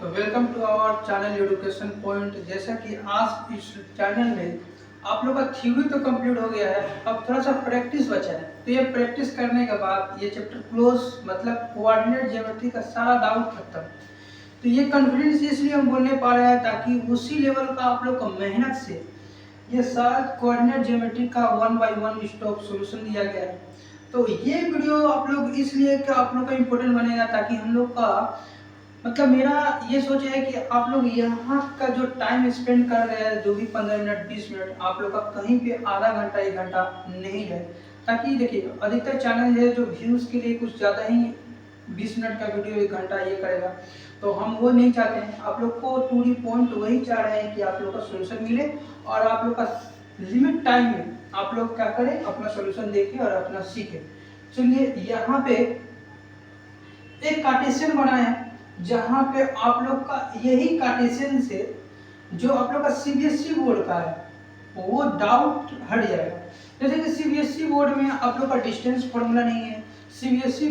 तो welcome to our channel education point. जैसा कि आज इस चैनल में आप लोग का थ्योरी तो कंप्लीट हो गया है, अब थोड़ा सा प्रैक्टिस बचा है। तो ये प्रैक्टिस करने के बाद ये चैप्टर क्लोज, मतलब कोऑर्डिनेट ज्योमेट्री का सारा डाउट खत्म। तो ये कॉन्फिडेंस इसलिए हम बोलने पा रहे हैं ताकि उसी लेवल का आप लोग को मेहनत से ये सारा कोऑर्डिनेट ज्योमेट्री का 1 बाय 1 स्टेप सॉल्यूशन दिया गया है। तो ये वीडियो आप लोग इसलिए कि आप लोग का इम्पोर्टेंट बनेगा ताकि हम लोग का, मतलब मेरा ये सोच है कि आप लोग यहाँ का जो टाइम स्पेंड कर रहे हैं, जो भी 15 मिनट 20 मिनट, आप लोग का कहीं पे आधा घंटा 1 घंटा नहीं जाए। ताकि देखिए अधिकतर चैनल है जो व्यूज़ के लिए कुछ ज़्यादा ही 20 मिनट का वीडियो 1 घंटा ये करेगा, तो हम वो नहीं चाहते हैं। आप लोग को टू दी पॉइंट वही चाह रहे हैं कि आप लोग का सोल्यूशन मिले और आप लोग का लिमिट टाइम में आप लोग क्या करें, अपना सोल्यूशन देखें और अपना सीखें। चलिए यहाँ पे एक कार्टेशियन बना है जहाँ पे आप लोग का यही कार्टेशियन से जो आप लोग का सीबीएसई बोर्ड का है वो डाउट हट जाएगा। जैसे कि सीबीएसई बोर्ड में आप लोग का डिस्टेंस फार्मूला नहीं है, सीबीएसई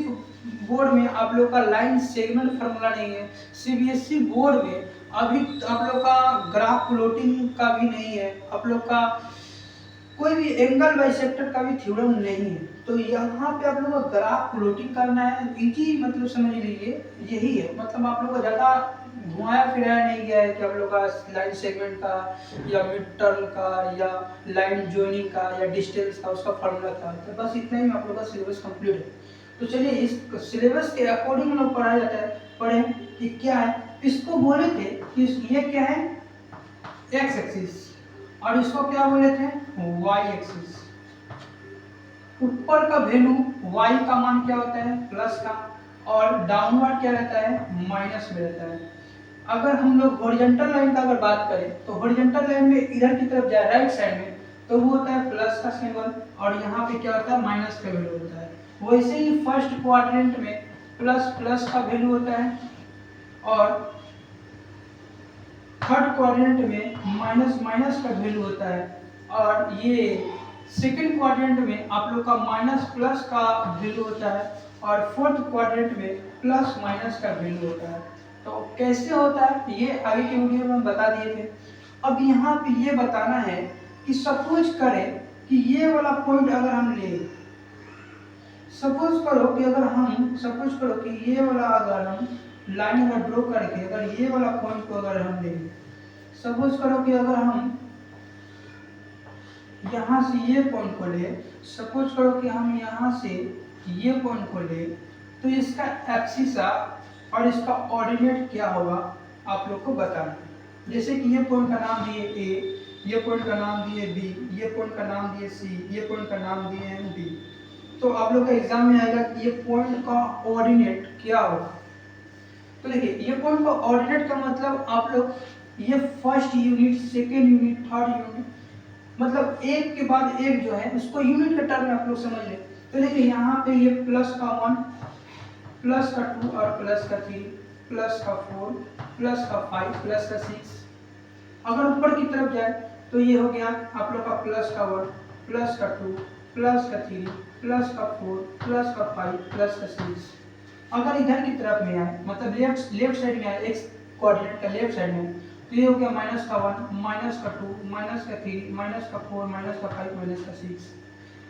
बोर्ड में आप लोग का लाइन सेगमेंट फार्मूला नहीं है, सीबीएसई बोर्ड में अभी आप लोग का ग्राफ प्लॉटिंग का भी नहीं है, आप लोग का कोई भी एंगल बाइसेक्टर का भी थ्योरम नहीं है। तो यहाँ पे आप लोग को ग्राफ प्लॉटिंग करना है, इजी मतलब समझ लीजिए यही है। मतलब आप लोग को ज़्यादा घुमाया फिराया नहीं गया है कि आप लोग का लाइन सेगमेंट का या मिड टर्म का या लाइन जॉइनिंग का या डिस्टेंस का उसका फार्मूला क्या होता है, बस इतना ही आप लोग का सिलेबस कंप्लीट है। तो चलिए इस सिलेबस के अकॉर्डिंग हम लोग पढ़ाया जाता है, पढ़े कि क्या है। इसको बोले थे कि ये क्या है, एक्स एक्सिस, और इसको क्या बोले थे, वाई एक्सिस। ऊपर का वैल्यू y का मान क्या होता है, प्लस का, और डाउनवर्ड क्या रहता है, माइनस में रहता है। अगर हम लोग हॉरिजॉन्टल लाइन का अगर बात करें तो हॉरिजॉन्टल लाइन में इधर की तरफ जाए राइट साइड में तो वो होता है प्लस का सिंबल, और यहाँ पे क्या होता है, माइनस का वैल्यू होता है। वैसे ही फर्स्ट क्वाड्रेंट में प्लस प्लस का वैल्यू होता है और थर्ड क्वाड्रेंट में माइनस माइनस का वैल्यू होता है, और ये सेकेंड क्वाड्रेंट में आप लोग का माइनस प्लस का वैल्यू होता है, और फोर्थ क्वाड्रेंट में प्लस माइनस का वैल्यू होता है। तो कैसे होता है ये आगे के वीडियो में बता दिए थे। अब यहाँ पे ये बताना है कि सपोज करें कि ये वाला पॉइंट अगर हम ले, सपोज करो कि ये वाला अगर हम लाइन अगर ड्रॉ करके अगर ये वाला पॉइंट को अगर हम ले, सपोज करो कि अगर हम यहाँ से ये पॉइंट को ले, सपोज करो कि हम यहाँ से ये पॉइंट को ले, तो इसका एक्सिसा और इसका ऑर्डिनेट क्या होगा आप लोग को बताना। जैसे कि ये पॉइंट का नाम दिए ए, ये पॉइंट का नाम दिए बी, ये पॉइंट का नाम दिए सी, ये पॉइंट का नाम दिए डी। तो आप लोग का एग्जाम में आएगा कि ये पॉइंट का ऑर्डिनेट क्या होगा। तो देखिए ये पॉइंट का ऑर्डिनेट का मतलब आप लोग ये first unit, second unit, third unit, मतलब एक के बाद एक जो है उसको यूनिट के टर्म में आप लोग समझ लें। तो देखिए यहाँ पे ये प्लस का 1, प्लस का 2 और प्लस का 3, प्लस का 4, प्लस का 5, प्लस का 6। अगर ऊपर की तरफ जाए तो ये हो गया आप लोग का प्लस का 1, प्लस का 2, प्लस का 3, प्लस का 4, प्लस का 5, प्लस का 6। अगर इधर की तरफ में आए, मतलब लेफ्ट साइड में आए, एक्स कोऑर्डिनेट का लेफ्ट साइड में, तो ये हो गया माइनस का 1, माइनस का 2, माइनस का 3, माइनस का 4, माइनस का 5, माइनस का 6।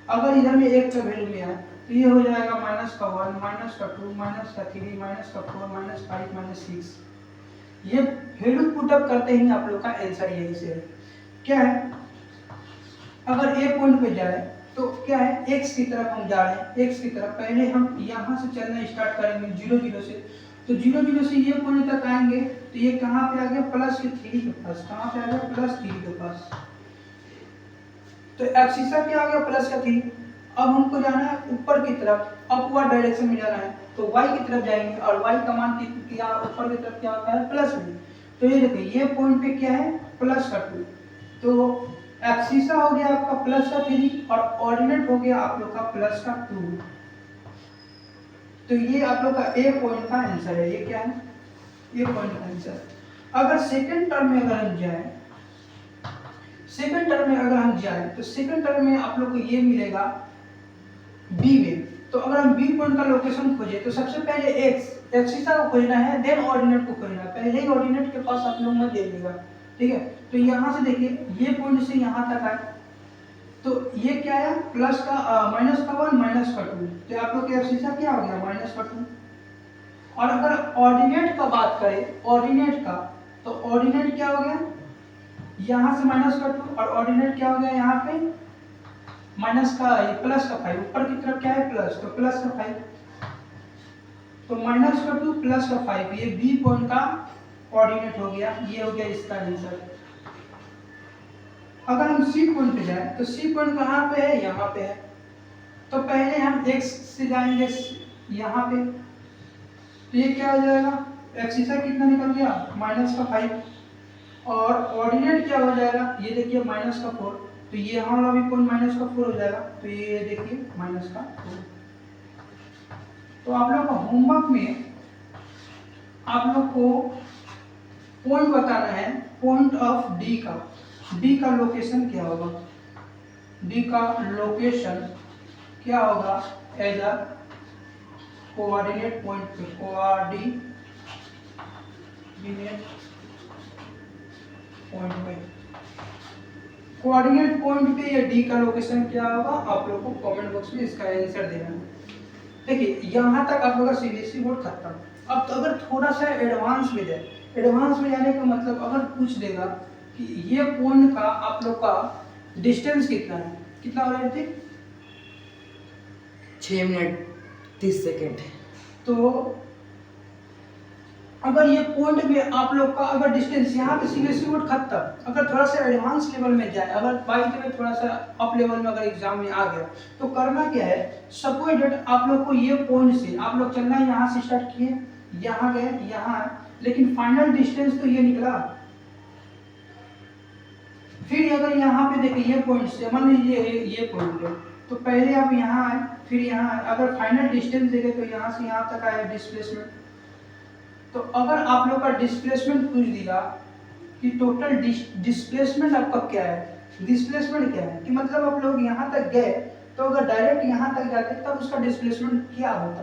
अगर इधर में एक का वैल्यू में आए तो ये हो जाएगा माइनस का 1, माइनस का 2, माइनस का 3, माइनस का 4, माइनस 5, माइनस 6। ये वैल्यू पुटअप करते ही आप लोग का आंसर यही से है। क्या है, अगर ए पॉइंट पे जाए तो क्या है, एक्स की तरफ हम जा रहे हैं, एक्स की तरफ। पहले हम यहाँ से चलना स्टार्ट करेंगे 0 0 से, तो 0 0 से ये पॉइंट तक आएंगे तो ये कहाँ पे आ गया, प्लस के 3 के पास। कहाँ पे आ गया, प्लस 3 के पास। तो एक्सिसा क्या आ गया, प्लस का 3। अब हमको जाना है ऊपर की तरफ, अपवर्ड डायरेक्शन में जाना है, तो y की तरफ जाएंगे, और y का मान क्या ऊपर की तरफ क्या होता है, प्लस में। तो ये देखिए ये पॉइंट पे क्या है, प्लस का 2। तो एक्सिसा हो गया आपका प्लस का 3 और ऑर्डिनेट हो गया आप लोग का प्लस का 2। तो ये आप लोग का ए पॉइंट का आंसर है। ये क्या है, ये पॉइंट का आंसर। अगर सेकंड टर्म में अगर हम जाए, सेकंड टर्म में अगर हम जाए तो सेकंड टर्म में आप लोग को ये मिलेगा बी में। तो अगर हम बी पॉइंट का लोकेशन खोजे तो सबसे पहले एक्सिसा को खोजना है, देन ऑर्डिनेट को खोजना है। पहले ही ऑर्डिनेट के पास आप लोग मत देखिएगा, ठीक है। तो यहाँ से देखिए ये पॉइंट से यहाँ तक आए तो ये क्या है, प्लस का माइनस का 1 माइनस का 2, तो आप लोग के एक्सिसा क्या हो गया माइनस का 2। और अगर ऑर्डिनेट का बात करें, ऑर्डिनेट का, तो ऑर्डिनेट क्या हो गया, यहाँ से माइनस का 2 और ऑर्डिनेट क्या हो गया यहाँ पे माइनस का प्लस का 5, ऊपर की तरफ क्या है प्लस, तो प्लस का 5, तो माइनस का 2 प्लस का 5, ये बी पॉइंट का ऑर्डिनेट हो गया, ये हो गया इसका आंसर। अगर हम सी पॉइंट पे जाए तो सी पॉइंट कहाँ पे है, यहाँ पे है। तो पहले हम एक्स से जाएंगे यहाँ पे, तो ये क्या हो जाएगा, एक्सिसा कितना निकल गया माइनस का 5, और ऑर्डिनेट क्या हो जाएगा, ये देखिए माइनस का 4, तो ये यहाँ वाला भी पॉइंट माइनस का 4 हो जाएगा, तो ये देखिए माइनस का 4। तो आप लोग का होमवर्क में आप लोग को पॉइंट बताना है, पॉइंट ऑफ डी का, डी का लोकेशन क्या होगा, डी का लोकेशन क्या होगा एज अ कोऑर्डिनेट पॉइंट पे, कोऑर्डिनेट पॉइंट पे, कोऑर्डिनेट पॉइंट पे या डी का लोकेशन क्या होगा, आप लोग को कमेंट बॉक्स में इसका आंसर देना है। देखिए यहाँ तक आप लोग का सीबीएसई बोर्ड खत्म। अब तो अगर थोड़ा सा एडवांस में जाए, एडवांस में जाने का मतलब अगर पूछ देगा कि ये पॉइंट का आप लोग का डिस्टेंस कितना है, कितना हो रहा है, 6 मिनट 30 सेकेंड। तो अगर ये पॉइंट में आप लोग का अगर डिस्टेंस यहाँ पे सीबीएसई बोर्ड खत्म, अगर थोड़ा सा एडवांस लेवल में जाए, अगर बाई द वे थोड़ा सा अप लेवल में अगर एग्जाम में आ गया तो करना क्या है, सपोज आप लोग को ये पॉइंट से आप लोग चलना यहाँ से स्टार्ट किए, यहाँ गए, यहाँ, लेकिन फाइनल डिस्टेंस तो ये निकला। फिर अगर यहाँ पे देखिए ये पॉइंट से मान लीजिए ये पॉइंट है, तो पहले आप यहाँ आए, फिर यहाँ आए, अगर फाइनल डिस्टेंस देखे तो यहाँ से यहाँ तक आया डिस्प्लेसमेंट। तो अगर आप लोग का डिस्प्लेसमेंट पूछ दिया कि टोटल डिस्प्लेसमेंट आपका क्या है, डिस्प्लेसमेंट क्या है, कि मतलब आप लोग यहाँ तक गए, तो अगर डायरेक्ट यहाँ तक जाते तब उसका डिस्प्लेसमेंट क्या होता,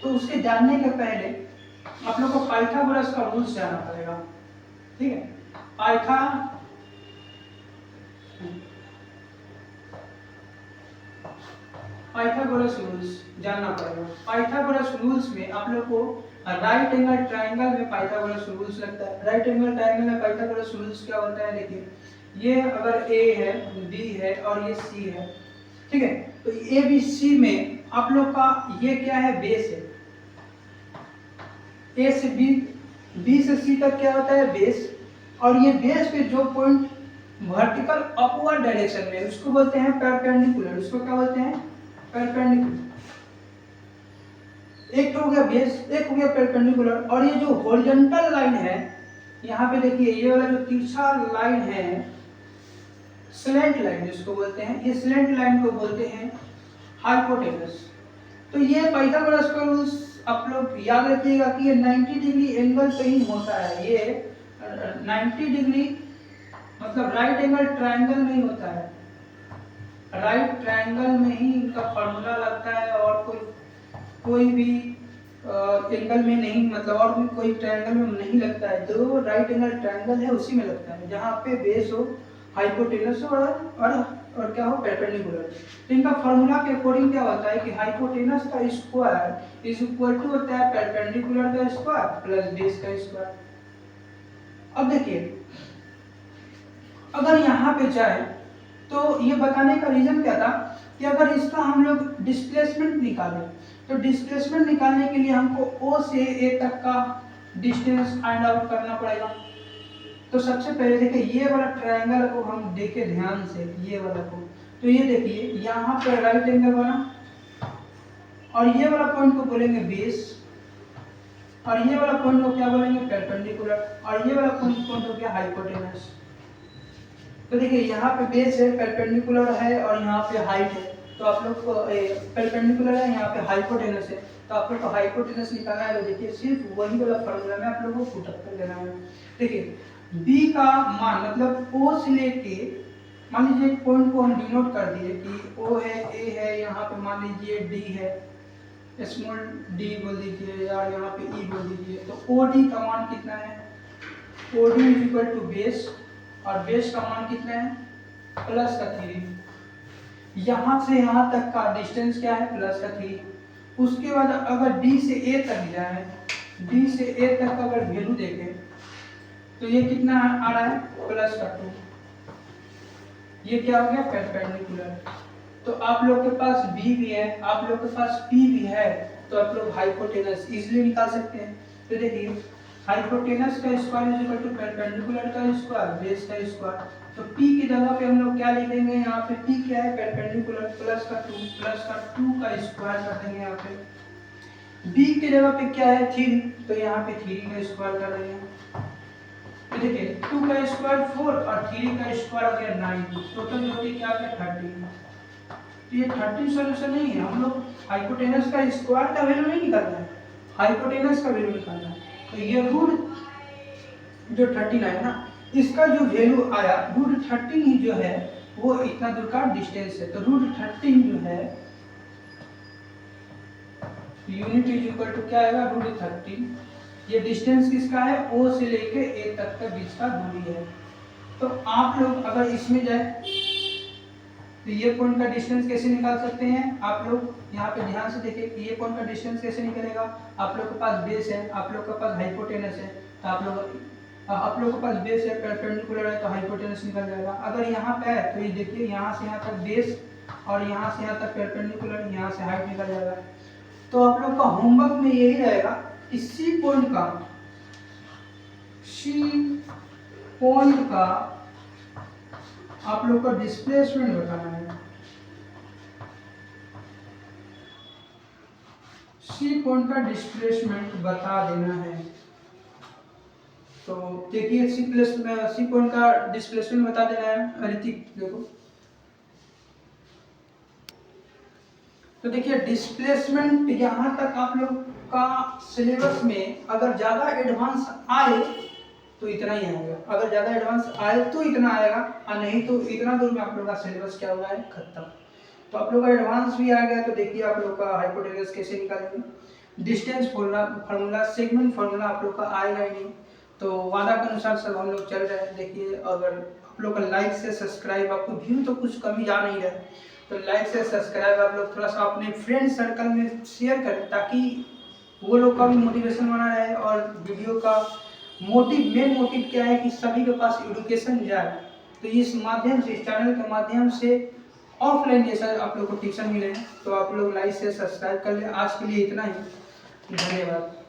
तो उसके जानने के पहले आप लोग को पाइथागोरस का रूल्स जानना पड़ेगा, ठीक है। पाइथागोरस रूल्स जानना पड़ेगा। पाइथागोरस रूल्स में आप लोग को राइट एंगल ट्रायंगल में पाइथागोरस रूल्स लगता है। राइट एंगल ट्रायंगल में पाइथागोरस रूल्स क्या होता है, देखिए ये अगर ए है, बी है और ये सी है, ठीक है, तो ए बी सी में आप लोग का ये क्या है, बेस है। ए से बी, बी से सी तक क्या होता है, बेस, और ये बेस पे जो पॉइंट वर्टिकल अपवर्ड डायरेक्शन में उसको बोलते हैं परपेंडिकुलर, उसको क्या बोलते हैं, परपेंडिकुलर। एक तो हो गया बेस, एक हो गया परपेंडिकुलर, और ये जो हॉरिजॉन्टल लाइन है यहाँ पे देखिए, ये वाला जो तिरछा लाइन है, स्लैंट लाइन जिसको बोलते हैं, ये स्लैंट लाइन को बोलते हैं हाइपोटेनस। तो ये पाइथागोरस का रूल्स आप लोग याद रखिएगा कि ये 90 डिग्री एंगल पे ही होता है, ये 90 डिग्री मतलब राइट एंगल ट्रायंगल में ही होता है, राइट ट्रायंगल में ही इनका फॉर्मूला लगता है, और कोई भी एंगल में नहीं, मतलब और भी कोई ट्रायंगल में नहीं लगता है। जो राइट एंगल ट्रायंगल है उसी में लगता है, जहाँ पे बेस हो, हाइपोटेनस हो और क्या हो, परपेंडिकुलर। तो इनका फॉर्मूला के अकॉर्डिंग क्या होता है कि हाइपोटेनस का स्क्वायर इज इक्वल टू होता है परपेंडिकुलर का स्क्वायर प्लस बेस का स्क्वायर। अब देखिए अगर यहाँ पे जाए तो ये बताने का रीजन क्या था कि अगर इसका हम लोग डिस्प्लेसमेंट निकालें, तो डिस्प्लेसमेंट निकालने के लिए हमको O से A तक का डिस्टेंस फाइंड आउट करना पड़ेगा। तो सबसे पहले देखिए ये वाला ट्रायंगल को हम देखें ध्यान से, ये वाला को, तो ये देखिए यहाँ पर राइट एंगल बना, और ये वाला पॉइंट को बोलेंगे बेस, और ये वाला पॉइंट को क्या बोलेंगे, परपेंडिकुलर, और ये वाला पॉइंट हो गया हाइपोटेनस। तो देखिए यहाँ पे बेस है, परपेंडिकुलर है, और यहाँ पे हाइट है, तो आप लोग को परपेंडिकुलर है, यहाँ पे हाइपोटेनस है, तो आप लोग को हाइपोटेनस निकालना है। तो देखिए सिर्फ वही वाला फॉर्मूला में आप लोगों को पुट अप कर देना है। देखिए B का मान मतलब O से लेके, मान लीजिए एक पॉइंट को हम डिनोट कर दिए कि O है, A है, यहाँ पे मान लीजिए D है, स्मॉल डी बोल दीजिए या यहाँ पे ई बोल दीजिए। तो ओ डी का मान कितना है, O D is equal to base, और बेस का मान कितना है प्लस का 3। यहाँ से यहाँ तक का डिस्टेंस क्या है प्लस का 3। उसके बाद अगर डी से ए तक जाए, डी से ए तक अगर वैल्यू देखें तो ये कितना आ रहा है प्लस का 2। ये क्या हो गया परपेंडिकुलर। तो आप लोग के पास बी भी है, आप लोग के पास पी भी है, तो आप लोग हाइपोटेनस इजीली निकाल सकते हैं। तो देखिए हाइपोटेनस का square is equal to perpendicular का स्क्वायर बेस का स्क्वायर। तो p की जगह पे हम लोग क्या लिखेंगे, यहाँ पे p क्या है परपेंडिकुलर प्लस का 2 का स्क्वायर कर देंगे। यहाँ पे b की जगह पे क्या है 3, तो यहाँ पे 3 का स्क्वायर कर देंगे। तो देखिए 2 का स्क्वायर 4 और 3 का स्क्वायर हो गया 9, टोटल जोड़ी क्या आ गया 13। तो ये 13 सॉल्यूशन नहीं है, हम लोग हाइपोटेनस का स्क्वायर का वैल्यू नहीं निकालना है, हाइपोटेनस का वैल्यू निकालना है। तो ये रूट जो 13 आया ना, इसका जो वैल्यू आया रूट 13 ही जो है वो इतना दूर का डिस्टेंस है। तो रूट 13 जो है यूनिट इज इक्वल टू क्या आएगा रूट 13। ये डिस्टेंस किसका है ओ से लेके ए तक का बीच का दूरी है। तो आप लोग अगर इसमें जाए तो ये पॉइंट का डिस्टेंस कैसे निकाल सकते हैं, आप लोग यहाँ पे ध्यान से देखिए कि ये पॉइंट का डिस्टेंस कैसे निकलेगा। आप लोग के पास बेस है, आप लोग के पास हाइपोटेनस है, तो आप लोग के पास बेस है परपेंडिकुलर है तो हाइपोटेनस निकल जाएगा। अगर यहाँ पे है तो ये देखिए यहाँ से यहाँ तक बेस और यहाँ से यहाँ तक परपेंडिकुलर, यहाँ से हाइट निकल जाएगा। तो आप लोग का होमवर्क में यही रहेगा कि सी पॉइंट का आप लोग को डिस्प्लेसमेंट बताना है। सी पॉइंट का डिस्प्लेसमेंट बता देना है। तो देखिए सी पॉइंट का डिस्प्लेसमेंट बता देना है। ऋतिक देखो, तो देखिए डिस्प्लेसमेंट यहाँ तक आप लोग का सिलेबस में अगर ज़्यादा एडवांस आए तो इतना ही आएगा, अगर ज़्यादा एडवांस आए तो इतना आएगा, और नहीं तो इतना दूर में आप लोग का सिलेबस क्या हुआ है खत्म। तो आप लोग का एडवांस भी आ गया। तो देखिए आप लोग का हाइपोटेनस कैसे निकालेंगे, डिस्टेंस फार्मूला सेगमेंट फार्मूला आप लोग का आएगा ही नहीं। तो वादा के अनुसार सब हम लोग चल रहे हैं। देखिए अगर आप लोग का लाइक से सब्सक्राइब, आपको व्यू तो कुछ कमी जा नहीं रहा है, तो लाइक से सब्सक्राइब आप लोग थोड़ा सा अपने फ्रेंड सर्कल में शेयर करें ताकि वो लोग का भी मोटिवेशन बना रहे। और वीडियो का मेन मोटिव क्या है कि सभी के पास एजुकेशन जाए। तो इस माध्यम से, इस चैनल के माध्यम से ऑफलाइन जैसा आप लोग को ट्यूशन मिले, तो आप लोग लाइक से सब्सक्राइब कर ले। आज के लिए इतना ही, धन्यवाद।